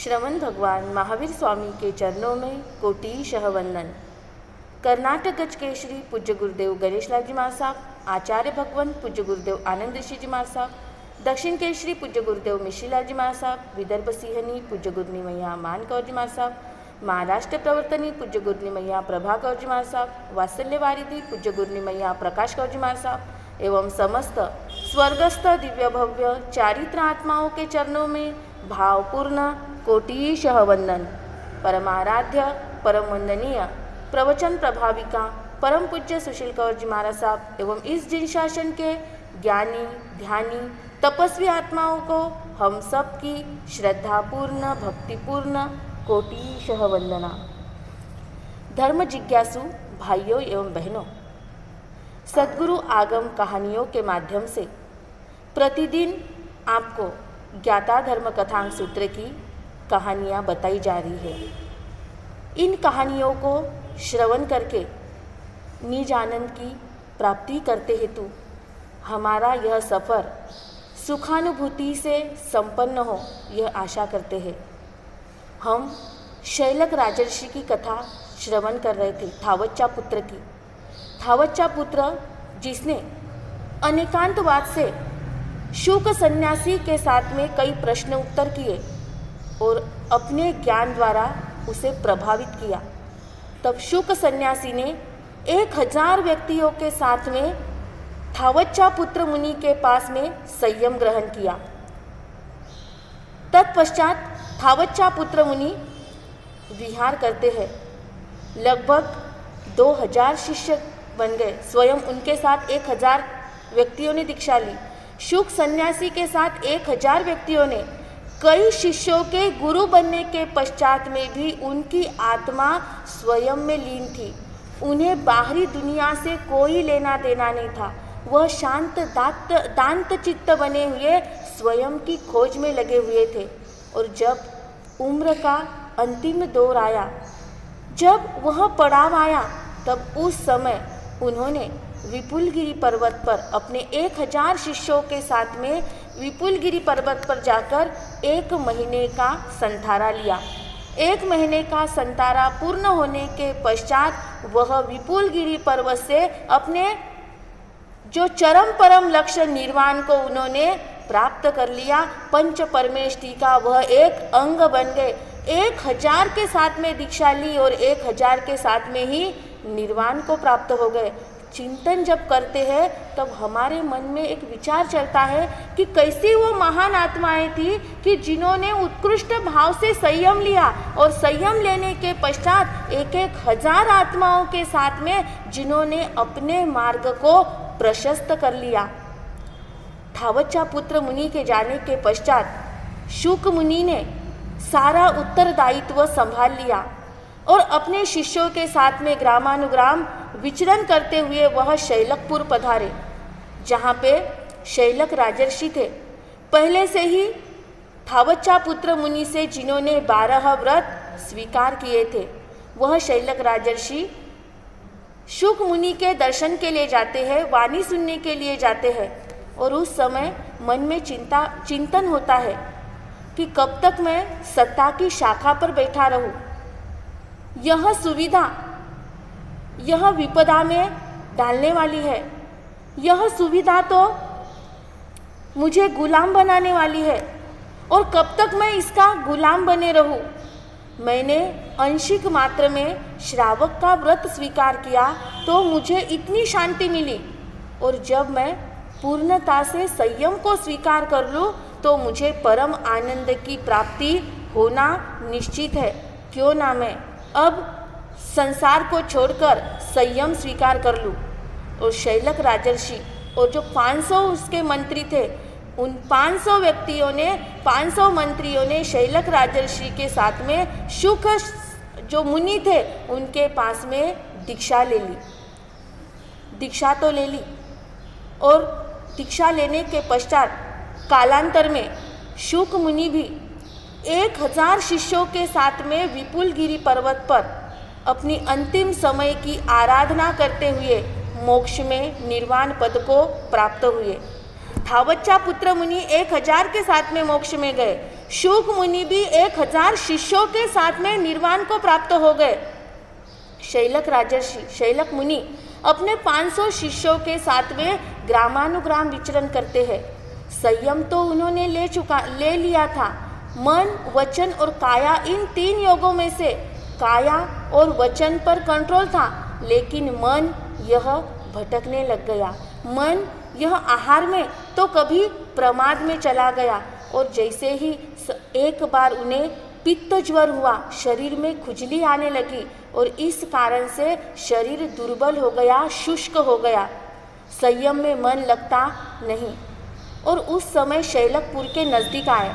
श्रवण भगवान महावीर स्वामी के चरणों में कोटिशः वंदन। कर्नाटक गज केशरी पूज्य गुरुदेव गणेश लाल जी महाराज साहब, आचार्य भगवंत पूज्य गुरुदेव आनंद ऋषि जी महाराज साहब, दक्षिण केशरी पूज्य गुरुदेव मिश्री लाल जी महाराज साहब, विदर्भ सिंहनी पूज्य गुरुनी मैया मान कौर जी महाराज साहब, महाराष्ट्र प्रवर्तनी पूज्य गुरुनी मैया प्रभा कौर जी महाराज साहब, वात्सल्य वारिधि पूज्य गुरुनी मैया प्रकाश कौर जी महाराज साहब एवं समस्त स्वर्गस्थ दिव्य भव्य चारित्र आत्माओं के चरणों में भावपूर्ण कोटिशः वंदन। परमाराध्य परम वंदनीय प्रवचन प्रभाविका परम पूज्य सुशील कौर जी महाराज साहब एवं इस जिन शासन के ज्ञानी ध्यानी तपस्वी आत्माओं को हम सब की श्रद्धापूर्ण भक्तिपूर्ण कोटिशः वंदना। धर्म जिज्ञासु भाइयों एवं बहनों, सद्गुरु आगम कहानियों के माध्यम से प्रतिदिन आपको ज्ञाता धर्म कथांग सूत्र की कहानियाँ बताई जा रही है। इन कहानियों को श्रवण करके निज आनंद की प्राप्ति करते हेतु हमारा यह सफ़र सुखानुभूति से संपन्न हो, यह आशा करते हैं। हम शैलक राजर्षि की कथा श्रवण कर रहे थे, थावच्चा पुत्र की। थावच्चा पुत्र जिसने अनेकांतवाद से शुक सन्यासी के साथ में कई प्रश्न उत्तर किए और अपने ज्ञान द्वारा उसे प्रभावित किया, तब शुक सन्यासी ने 1000 व्यक्तियों के साथ में थावच्चा पुत्र मुनि के पास में संयम ग्रहण किया। तत्पश्चात थावच्चा पुत्र मुनि विहार करते हैं। लगभग 2000 शिष्य बन गए। स्वयं उनके साथ 1000 व्यक्तियों ने दीक्षा ली। शुक सन्यासी के साथ 1000 व्यक्तियों ने कई शिष्यों के गुरु बनने के पश्चात में भी उनकी आत्मा स्वयं में लीन थी। उन्हें बाहरी दुनिया से कोई लेना देना नहीं था। वह शांत दांत चित्त बने हुए स्वयं की खोज में लगे हुए थे। और जब उम्र का अंतिम दौर आया, जब वह पड़ाव आया, तब उस समय उन्होंने विपुलगिरी पर्वत पर अपने 1000 शिष्यों के साथ में विपुलगिरी पर्वत पर जाकर 1 महीने का संतारा लिया। 1 महीने का संतारा पूर्ण होने के पश्चात वह विपुलगिरी पर्वत से अपने जो चरम परम लक्ष्य निर्वाण को उन्होंने प्राप्त कर लिया। पंच परमेष्टि का वह एक अंग बन गए। 1000 के साथ में दीक्षा ली और 1000 के साथ में ही निर्वाण को प्राप्त हो गए। चिंतन जब करते हैं तब हमारे मन में एक विचार चलता है कि कैसी वो महान आत्माएं थी कि जिन्होंने उत्कृष्ट भाव से संयम लिया और संयम लेने के पश्चात 1000 आत्माओं के साथ में जिन्होंने अपने मार्ग को प्रशस्त कर लिया। थावच्चा पुत्र मुनि के जाने के पश्चात शुक मुनि ने सारा उत्तरदायित्व संभाल लिया और अपने शिष्यों के साथ में ग्रामानुग्राम विचरण करते हुए वह शैलकपुर पधारे, जहाँ पे शैलक राजर्षि थे। पहले से ही थावच्चा पुत्र मुनि से जिन्होंने 12 व्रत स्वीकार किए थे, वह शैलक राजर्षि शुक मुनि के दर्शन के लिए जाते हैं, वाणी सुनने के लिए जाते हैं। और उस समय मन में चिंतन होता है कि कब तक मैं सत्ता की शाखा पर बैठा रहूं। यह सुविधा यह विपदा में डालने वाली है। यह सुविधा तो मुझे गुलाम बनाने वाली है और कब तक मैं इसका गुलाम बने रहूं। मैंने अंशिक मात्र में श्रावक का व्रत स्वीकार किया तो मुझे इतनी शांति मिली, और जब मैं पूर्णता से संयम को स्वीकार कर लूँ तो मुझे परम आनंद की प्राप्ति होना निश्चित है। क्यों ना मैं अब संसार को छोड़कर संयम स्वीकार कर लूँ। और शैलक राजर्षि और जो 500 उसके मंत्री थे, उन 500 व्यक्तियों ने 500 मंत्रियों ने शैलक राजर्षि के साथ में शुक जो मुनि थे उनके पास में दीक्षा ले ली। दीक्षा तो ले ली, और दीक्षा लेने के पश्चात कालांतर में शुक मुनि भी 1000 शिष्यों के साथ में विपुलगिरी पर्वत पर अपनी अंतिम समय की आराधना करते हुए मोक्ष में निर्वाण पद को प्राप्त हुए। धावच्चा पुत्र मुनि 1000 के साथ में मोक्ष में गए। शुक मुनि भी 1000 शिष्यों के साथ में निर्वाण को प्राप्त हो गए। शैलक राजर्षि, शैलक मुनि अपने 500 शिष्यों के साथ में ग्रामानुग्राम विचरण करते हैं। संयम तो उन्होंने ले लिया था। मन, वचन और काया, इन 3 योगों में से काया और वचन पर कंट्रोल था, लेकिन मन यह भटकने लग गया। मन यह आहार में तो कभी प्रमाद में चला गया, और जैसे ही एक बार उन्हें पित्त ज्वर हुआ, शरीर में खुजली आने लगी और इस कारण से शरीर दुर्बल हो गया, शुष्क हो गया। संयम में मन लगता नहीं, और उस समय शैलकपुर के नज़दीक आए।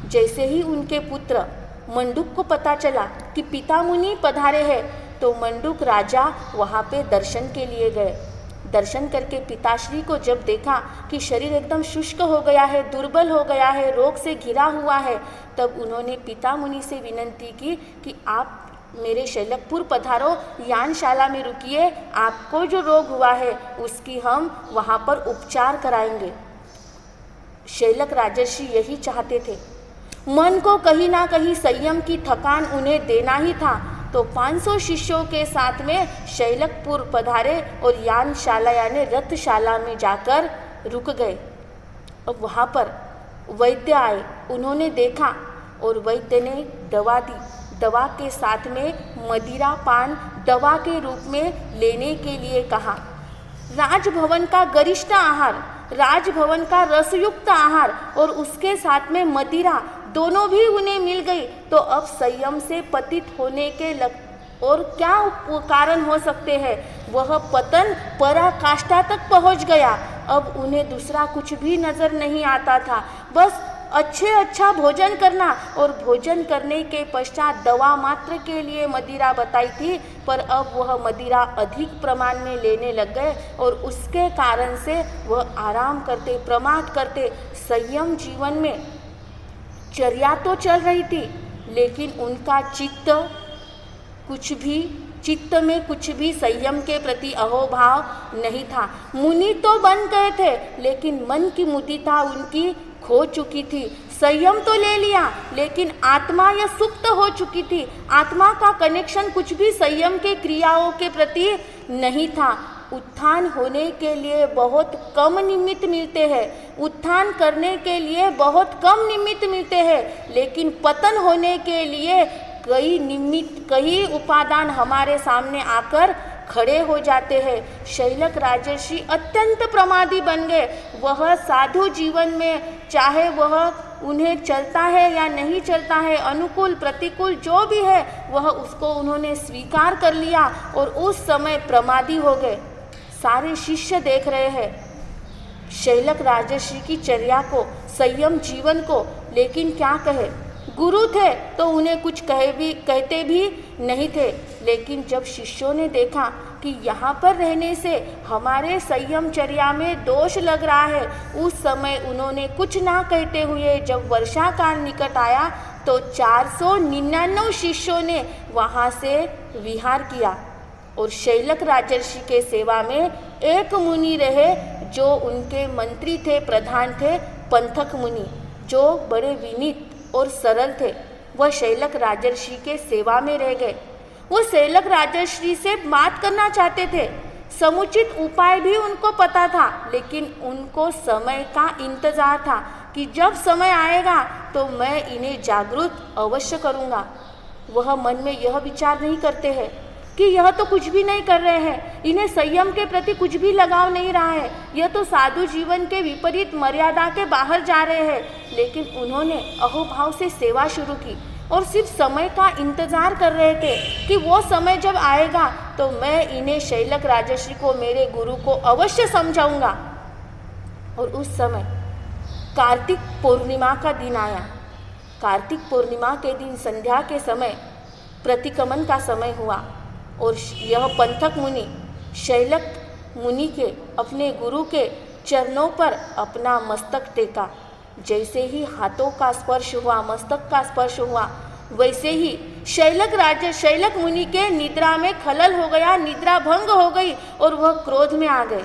जैसे ही उनके पुत्र मंडूक को पता चला कि पिता मुनि पधारे हैं, तो मंडूक राजा वहाँ पे दर्शन के लिए गए। दर्शन करके पिताश्री को जब देखा कि शरीर एकदम शुष्क हो गया है, दुर्बल हो गया है, रोग से घिरा हुआ है, तब उन्होंने पिता मुनि से विनंती की कि आप मेरे शैलकपुर पधारो, यानशाला में रुकिए, आपको जो रोग हुआ है उसकी हम वहाँ पर उपचार कराएंगे। शैलक राजर्षि यही चाहते थे। मन को कहीं ना कहीं संयम की थकान उन्हें देना ही था, तो 500 शिष्यों के साथ में शैलकपुर पधारे और यानशाला यानी रथशाला में जाकर रुक गए। अब वहाँ पर वैद्य आए, उन्होंने देखा और वैद्य ने दवा दी। दवा के साथ में मदिरा पान दवा के रूप में लेने के लिए कहा। राजभवन का गरिष्ठ आहार, राजभवन का रसयुक्त आहार और उसके साथ में मदिरा दोनों भी उन्हें मिल गई, तो अब संयम से पतित होने के और क्या कारण हो सकते हैं। वह पतन पराकाष्ठा तक पहुंच गया। अब उन्हें दूसरा कुछ भी नजर नहीं आता था, बस अच्छा भोजन करना, और भोजन करने के पश्चात दवा मात्र के लिए मदिरा बताई थी, पर अब वह मदिरा अधिक प्रमाण में लेने लग गए और उसके कारण से वह आराम करते, प्रमाद करते। संयम जीवन में चर्या तो चल रही थी, लेकिन उनका चित्त में कुछ भी संयम के प्रति अहोभाव नहीं था। मुनि तो बन गए थे, लेकिन मन की मुदिता उनकी खो चुकी थी। संयम तो ले लिया, लेकिन आत्मा यह सुप्त हो चुकी थी। आत्मा का कनेक्शन कुछ भी संयम के क्रियाओं के प्रति नहीं था। उत्थान होने के लिए बहुत कम निमित्त मिलते हैं, उत्थान करने के लिए बहुत कम निमित्त मिलते हैं, लेकिन पतन होने के लिए कई उपादान हमारे सामने आकर खड़े हो जाते हैं। शैलक राजर्षि अत्यंत प्रमादी बन गए। वह साधु जीवन में चाहे वह उन्हें चलता है या नहीं चलता है, अनुकूल प्रतिकूल जो भी है, वह उसको उन्होंने स्वीकार कर लिया और उस समय प्रमादी हो गए। सारे शिष्य देख रहे हैं शैलक राजर्षि की चर्या को, संयम जीवन को, लेकिन क्या कहे। गुरु थे तो उन्हें कुछ कहते भी नहीं थे, लेकिन जब शिष्यों ने देखा कि यहाँ पर रहने से हमारे संयम चर्या में दोष लग रहा है, उस समय उन्होंने कुछ ना कहते हुए जब वर्षा काल निकट आया तो 499 शिष्यों ने वहाँ से विहार किया और शैलक राजर्षि के सेवा में एक मुनि रहे जो उनके मंत्री थे, प्रधान थे, पंथक मुनि, जो बड़े विनीत और सरल थे। वह शैलक राजर्षि के सेवा में रह गए। वो शैलक राजर्षि से बात करना चाहते थे, समुचित उपाय भी उनको पता था, लेकिन उनको समय का इंतजार था कि जब समय आएगा तो मैं इन्हें जागरूक अवश्य करूँगा। वह मन में यह विचार नहीं करते हैं कि यह तो कुछ भी नहीं कर रहे हैं, इन्हें संयम के प्रति कुछ भी लगाव नहीं रहा है, यह तो साधु जीवन के विपरीत मर्यादा के बाहर जा रहे हैं। लेकिन उन्होंने अहोभाव से सेवा शुरू की और सिर्फ समय का इंतजार कर रहे थे कि वो समय जब आएगा तो मैं इन्हें शैलक राजर्षि को, मेरे गुरु को अवश्य समझाऊंगा। और उस समय कार्तिक पूर्णिमा का दिन आया। कार्तिक पूर्णिमा के दिन संध्या के समय प्रतिक्रमण का समय हुआ और यह पंथक मुनि शैलक मुनि के अपने गुरु के चरणों पर अपना मस्तक टेका। जैसे ही हाथों का स्पर्श हुआ, मस्तक का स्पर्श हुआ, वैसे ही शैलक मुनि के निद्रा में खलल हो गया, निद्रा भंग हो गई और वह क्रोध में आ गए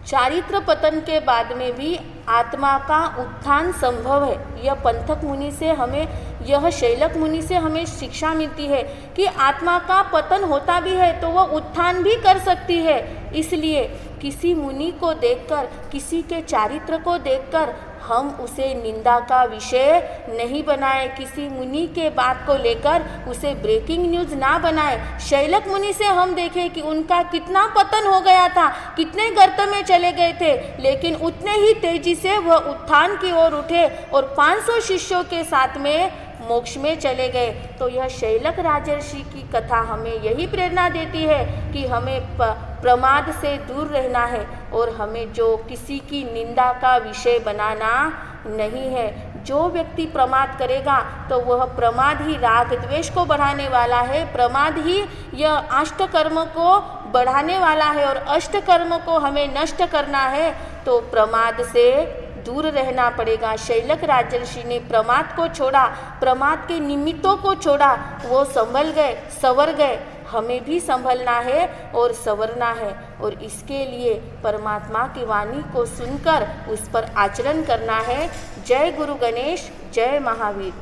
चारित्र पतन के बाद में भी आत्मा का उत्थान संभव है। यह पंथक मुनि से हमें, यह शैलक मुनि से हमें शिक्षा मिलती है कि आत्मा का पतन होता भी है तो वह उत्थान भी कर सकती है। इसलिए किसी मुनि को देखकर, किसी के चारित्र को देखकर हम उसे निंदा का विषय नहीं बनाए, किसी मुनि के बात को लेकर उसे ब्रेकिंग न्यूज़ ना बनाए। शैलक मुनि से हम देखें कि उनका कितना पतन हो गया था, कितने गर्त में चले गए थे, लेकिन उतने ही तेजी से वह उत्थान की ओर उठे और 500 शिष्यों के साथ में मोक्ष में चले गए। तो यह शैलक राजर्षि की कथा हमें यही प्रेरणा देती है कि हमें प्रमाद से दूर रहना है और हमें जो किसी की निंदा का विषय बनाना नहीं है। जो व्यक्ति प्रमाद करेगा तो वह प्रमाद ही राग द्वेष को बढ़ाने वाला है, प्रमाद ही यह अष्ट कर्म को बढ़ाने वाला है और अष्ट कर्म को हमें नष्ट करना है। तो प्रमाद से दूर रहना पड़ेगा। शैलक राजर्षि ने प्रमाद को छोड़ा, प्रमाद के निमित्तों को छोड़ा, वो संभल गए, संवर गए। हमें भी संभलना है और संवरना है और इसके लिए परमात्मा की वाणी को सुनकर उस पर आचरण करना है। जय गुरु गणेश, जय महावीर।